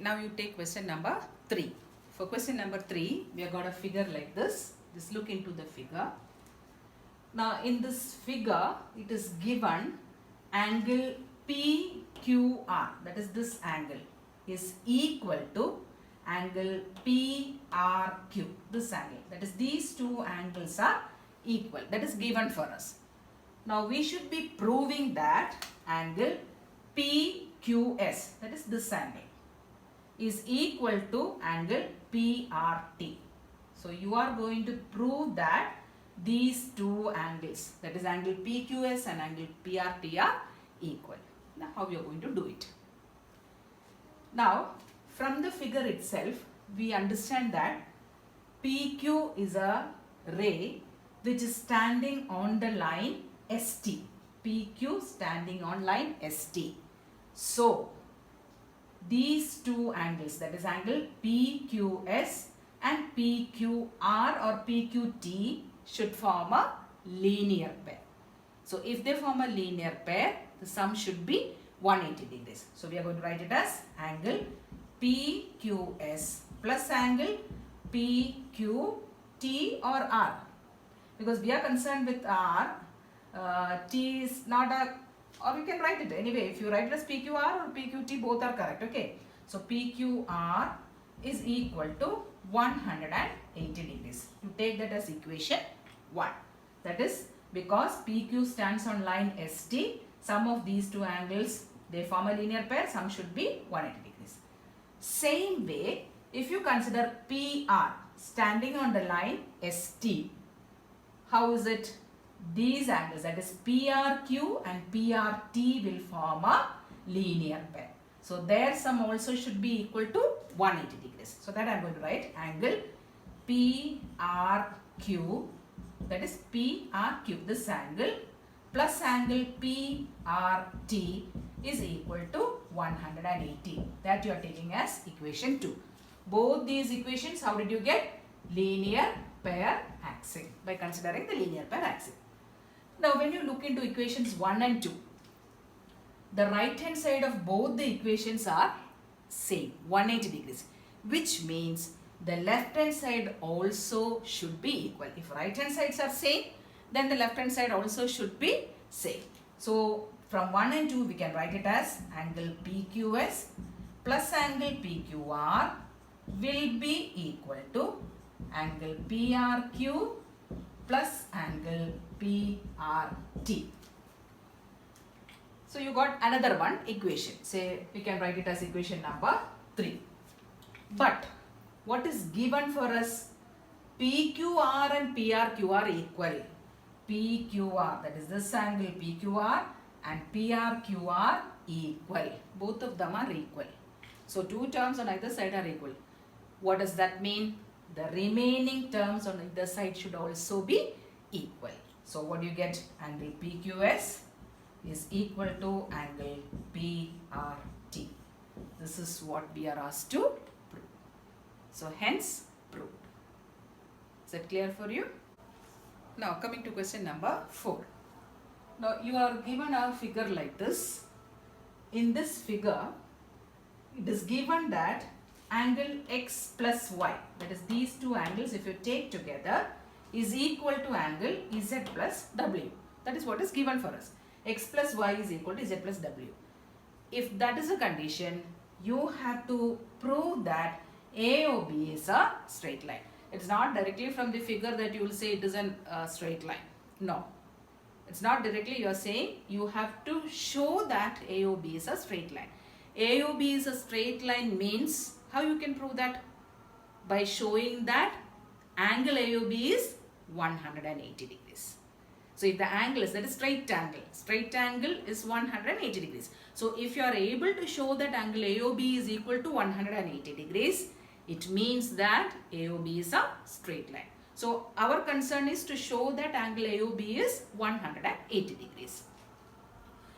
now you take question number 3. For question number 3, we have got a figure like this. Just look into the figure. Now in this figure, it is given angle PQR, that is this angle, is equal to angle PRQ, this angle. That is these two angles are equal. That is given for us. Now we should be proving that angle PQS, that is this angle, is equal to angle PRT. So you are going to prove that these two angles, that is angle PQS and angle PRT, are equal. Now how we are going to do it? Now from the figure itself, we understand that PQ is a ray which is standing on the line ST. PQ standing on line ST. So these two angles, that is angle PQS and PQR or PQT, should form a linear pair. So if they form a linear pair, the sum should be 180 degrees. So we are going to write it as angle PQS plus angle PQT or R. Because we are concerned with R, T is not a, or you can write it anyway. If you write it as PQR or PQT, both are correct. Okay. So PQR is equal to 180 degrees. You take that as equation 1. That is because PQ stands on line ST. Sum of these two angles, they form a linear pair. Sum should be 180 degrees. Same way, if you consider PR standing on the line ST, how is it? These angles, that is PRQ and PRT, will form a linear pair. So their sum also should be equal to 180 degrees. So that I am going to write angle PRQ, that is PRQ, this angle, plus angle PRT is equal to 180. That you are taking as equation 2. Both these equations, how did you get? Linear pair axis, by considering the linear pair axis. Now when you look into equations 1 and 2, the right hand side of both the equations are same, 180 degrees, which means the left hand side also should be equal. If right hand sides are same, then the left hand side also should be same. So from 1 and 2, we can write it as angle PQS plus angle PQR will be equal to angle PRQ plus angle PRT. So you got another one equation. Say we can write it as equation number 3. But what is given for us? PQR and PRQ are equal. PQR, that is this angle PQR, and PRQ are equal. Both of them are equal. So two terms on either side are equal. What does that mean? The remaining terms on either side should also be equal. So what do you get? Angle PQS is equal to angle PRT. This is what we are asked to prove. So hence proved. Is that clear for you? Now coming to question number 4. Now you are given a figure like this. In this figure, it is given that angle X plus Y, that is these two angles, if you take together, is equal to angle Z plus W. That is what is given for us. X plus Y is equal to Z plus W. If that is a condition, you have to prove that AOB is a straight line. It's not directly from the figure that you will say it is a straight line. No. It's not directly you are saying, you have to show that AOB is a straight line. AOB is a straight line means, how you can prove that? By showing that angle AOB is 180 degrees. So if the angle is, that is straight angle is 180 degrees. So if you are able to show that angle AOB is equal to 180 degrees, it means that AOB is a straight line. So our concern is to show that angle AOB is 180 degrees.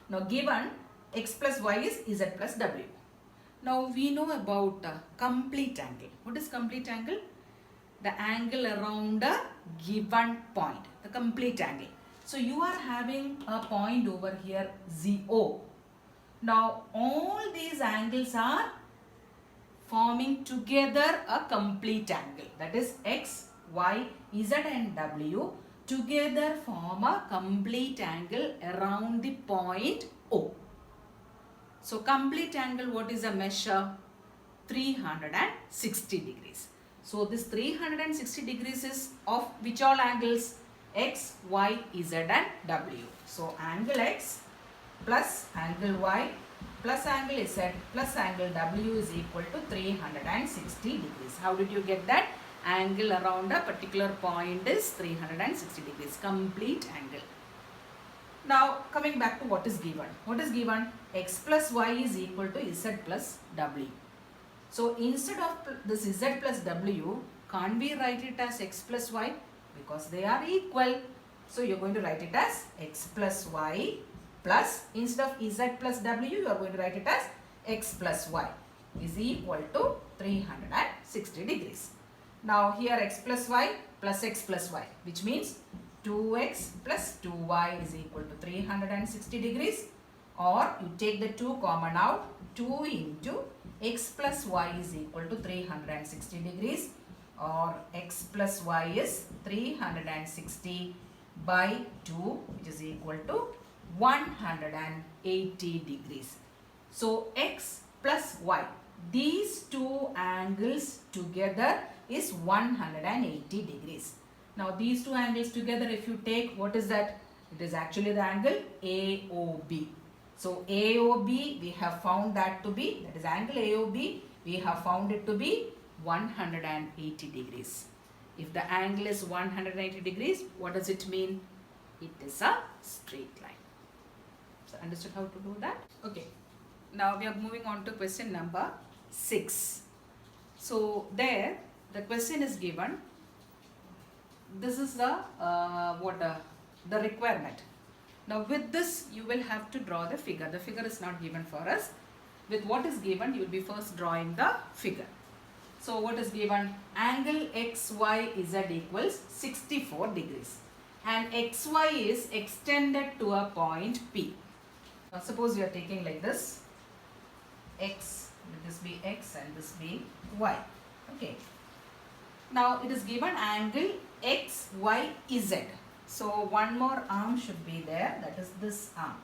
Now given X plus Y is Z plus W. Now we know about complete angle. What is complete angle? The angle around a given point, the complete angle. So you are having a point over here, ZO. Now all these angles are drawing together a complete angle. That is x, y, z and w together form a complete angle around the point O. So complete angle, what is a measure? 360 degrees. So this 360 degrees is of which all angles? X, Y, Z and W. So angle X plus angle Y plus angle Z plus angle W is equal to 360 degrees. How did you get that? Angle around a particular point is 360 degrees. Complete angle. Now coming back to what is given. What is given? X plus Y is equal to Z plus W. So instead of this Z plus W, can't we write it as X plus Y? Because they are equal. So you're going to write it as X plus Y plus, instead of Z plus W, you are going to write it as X plus Y is equal to 360 degrees. Now here X plus Y plus X plus Y, which means 2x plus 2y is equal to 360 degrees, or you take the 2 common out, 2 into x plus y is equal to 360 degrees, or x plus y is 360 by 2, which is equal to 180 degrees. So x plus y, these two angles together is 180 degrees. Now these two angles together, if you take, what is that? It is actually the angle AOB. So AOB, we have found that to be, that is angle AOB, we have found it to be 180 degrees. If the angle is 180 degrees, what does it mean? It is a straight line. So understood how to do that? Okay. Now we are moving on to question number 6. So there, the question is given. This is the the requirement. Now with this you will have to draw the figure. The figure is not given for us. With what is given, you will be first drawing the figure. So what is given? Angle XYZ equals 64 degrees. And XY is extended to a point P. Now suppose you are taking like this. X, let this be X and this be Y. Okay. Now it is given angle XYZ. So one more arm should be there, that is this arm.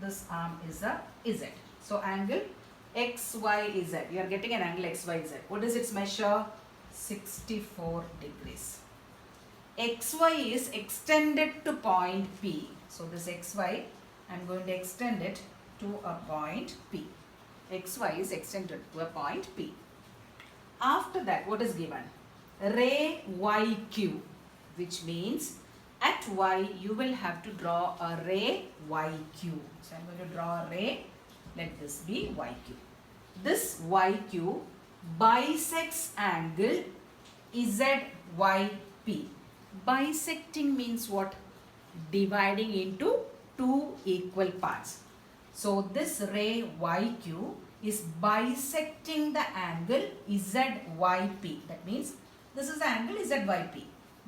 This arm is a Z. So angle XYZ, you are getting an angle XYZ. What is its measure? 64 degrees. XY is extended to point P. So this XY, I am going to extend it to a point P. XY is extended to a point P. After that, what is given? Ray YQ, which means at Y you will have to draw a ray YQ. So I am going to draw a ray, let this be YQ. This YQ bisects angle ZYP. Bisecting means what? Dividing into two equal parts. So this ray YQ is bisecting the angle ZYP. That means this is the angle ZYP.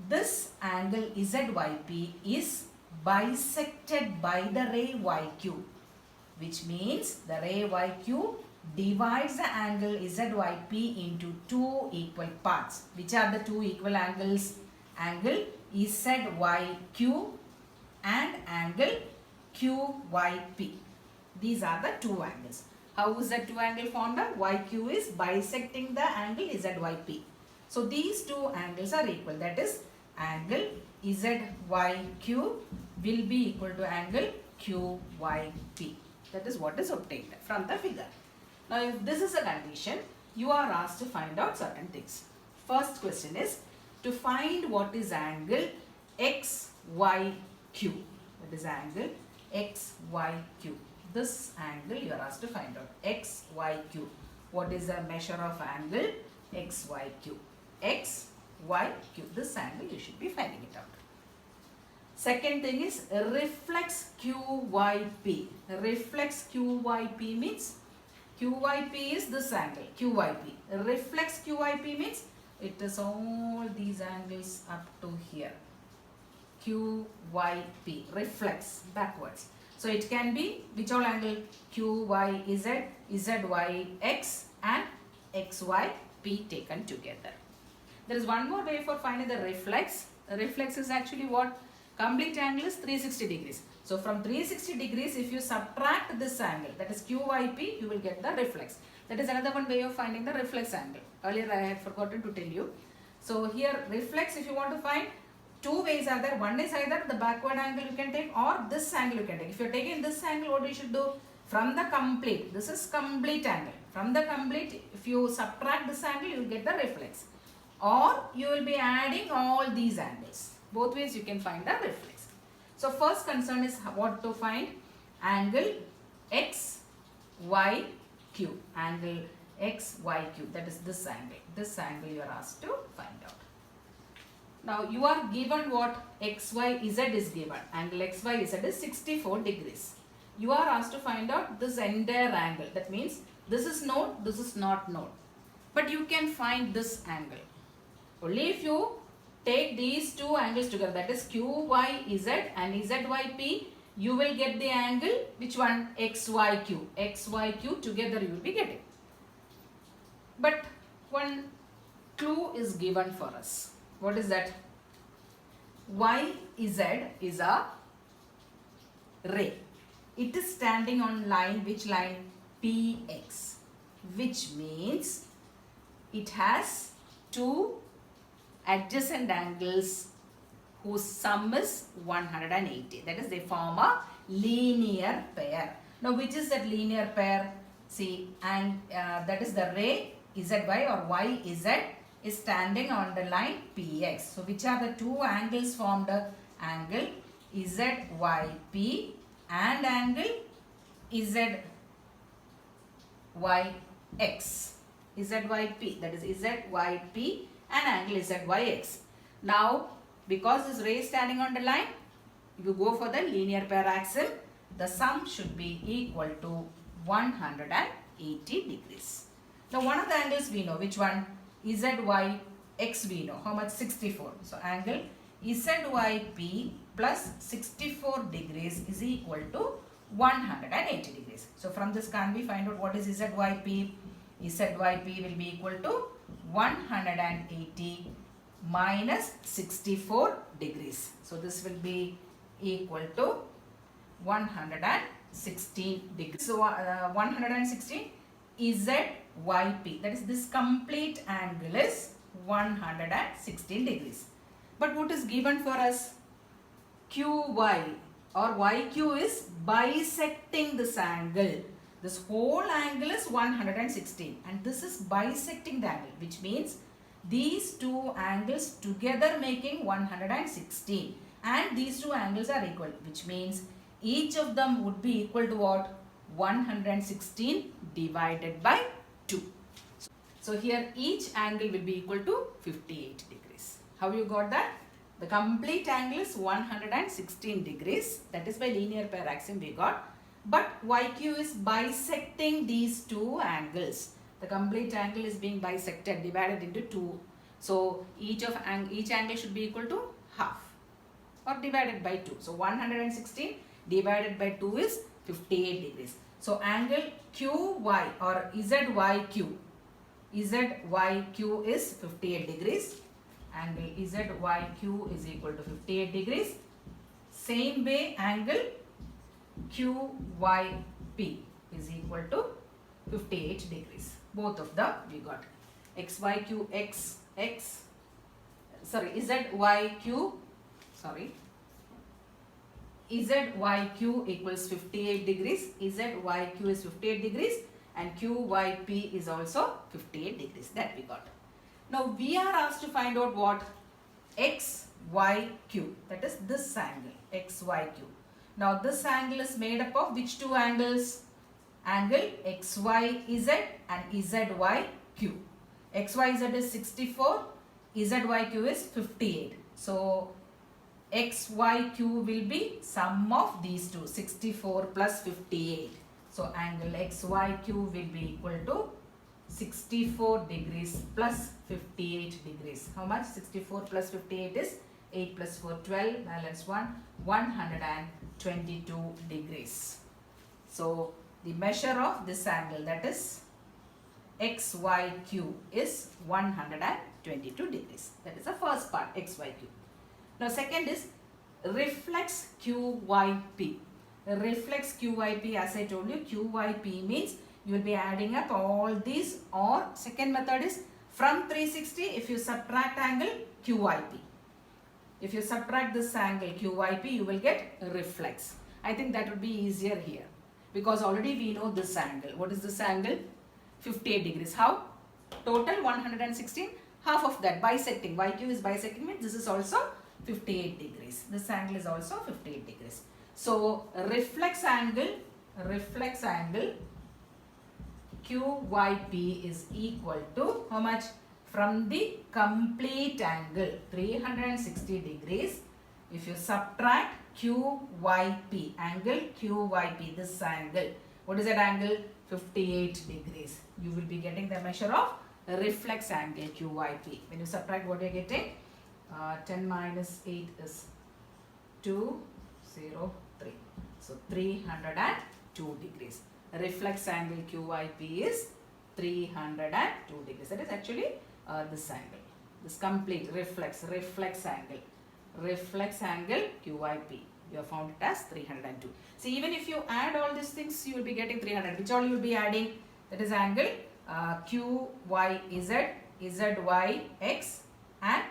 This angle ZYP is bisected by the ray YQ, which means the ray YQ divides the angle ZYP into two equal parts. Which are the two equal angles? Angle ZYQ and angle QYP. These are the two angles. How is that two angle formed? YQ is bisecting the angle ZYP. So these two angles are equal. That is, angle ZYQ will be equal to angle QYP. That is what is obtained from the figure. Now if this is a condition, you are asked to find out certain things. First question is to find what is angle XYQ. That is angle XYQ. This angle you are asked to find out. XYQ. What is the measure of angle XYQ? XYQ. This angle you should be finding it out. Second thing is reflex QYP. Reflex QYP means QYP is this angle QYP. Reflex QYP means it is all these angles up to here. QYP. Reflex backwards. So it can be which all angle? QYZ, ZYX and XYY. P taken together. There is one more way for finding the reflex. The reflex is actually what? Complete angle is 360 degrees. So from 360 degrees, if you subtract this angle, that is QYP, you will get the reflex. That is another one way of finding the reflex angle. Earlier I had forgotten to tell you. So here reflex, if you want to find, two ways are there. One is either the backward angle you can take or this angle you can take. If you are taking this angle, what you should do? From the complete, this is complete angle. From the complete, if you subtract this angle, you will get the reflex. Or you will be adding all these angles. Both ways you can find the reflex. So first concern is what to find? Angle X, Y, Q. Angle X, Y, Q. That is this angle. This angle you are asked to find out. Now you are given what? X, Y, Z is given. Angle X, Y, Z is 64 degrees. You are asked to find out this entire angle. That means this is known, this is not known. But you can find this angle. Only if you take these two angles together, that is QYZ and ZYP, you will get the angle, which one? XYQ. XYQ together you will be getting. But one clue is given for us. What is that? YZ is a ray. It is standing on line, which line? PX. Which means it has two adjacent angles whose sum is 180. That is, they form a linear pair. Now, which is that linear pair? See, and that is the ray ZY or YZ is standing on the line PX. So, which are the two angles formed? Angle ZYP and angle ZYX. ZYP, that is ZYP and angle ZYX. Now, because this ray is standing on the line, you go for the linear pair axiom, the sum should be equal to 180 degrees. Now, one of the angles we know, which one? ZYX we know. How much? 64. So, angle ZYP plus 64 degrees is equal to 180 degrees. So, from this can we find out what is ZYP? ZYP will be equal to 180 minus 64 degrees. So, this will be equal to 116 degrees. So, 116 ZYP, that is this complete angle is 116 degrees. But what is given for us? QY or YQ is bisecting this angle. This whole angle is 116 and this is bisecting the angle, which means these two angles together making 116 and these two angles are equal, which means each of them would be equal to what? 116 divided by 2. So here each angle will be equal to 58 degrees. How you got that? The complete angle is 116 degrees. That is by linear pair axiom we got. But YQ is bisecting these two angles. The complete angle is being bisected, divided into 2. So each angle should be equal to half or divided by 2. So 116 divided by 2 is 58 degrees. So angle QY or ZYQ is 58 degrees. Angle ZYQ is equal to 58 degrees. Same way angle QYP is equal to 58 degrees. Both of them we got. ZYQ equals 58 degrees. ZYQ is 58 degrees and QYP is also 58 degrees. That we got. Now we are asked to find out what? XYQ. That is this angle. XYQ. Now this angle is made up of which two angles? Angle XYZ and ZYQ. XYZ is 64. ZYQ is 58. So XYQ will be sum of these two, 64 plus 58. So angle XYQ will be equal to 64 degrees plus 58 degrees. How much? 64 plus 58 is 8 plus 4, 12, balance 1, 122 degrees. So the measure of this angle, that is XYQ is 122 degrees. That is the first part, XYQ. Now second is reflex QYP. Reflex QYP, as I told you, QYP means you will be adding up all these, or second method is from 360 if you subtract angle QYP. If you subtract this angle QYP, you will get reflex. I think that would be easier here because already we know this angle. What is this angle? 58 degrees. How? Total 116, half of that bisecting. YQ is bisecting means this is also 58 degrees. This angle is also 58 degrees. So reflex angle QYP is equal to how much? From the complete angle 360 degrees, if you subtract QYP, angle QYP, this angle, what is that angle? 58 degrees. You will be getting the measure of reflex angle QYP. When you subtract, what you are getting? 10 minus 8 is 203. So 302 degrees. Reflex angle QYP is 302 degrees. That is actually this angle. This complete reflex angle QYP. You have found it as 302. See, even if you add all these things, you will be getting 300. Which all you will be adding? That is angle QYZ, ZYX and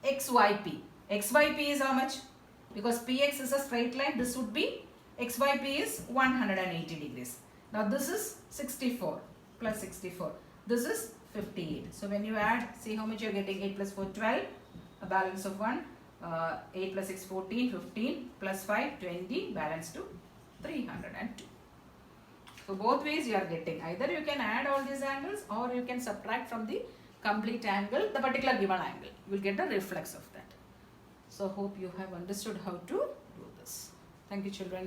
XYP. XYP is how much? Because PX is a straight line, this would be XYP is 180 degrees. Now this is 64 plus 64. This is 58. So when you add, see how much you are getting. 8 plus 4, 12. A balance of 1. 8 plus 6, 14. 15 plus 5, 20. Balance to 302. So both ways you are getting. Either you can add all these angles or you can subtract from the complete angle the particular given angle. You will get the reflex of that. So hope you have understood how to do this. Thank you, children.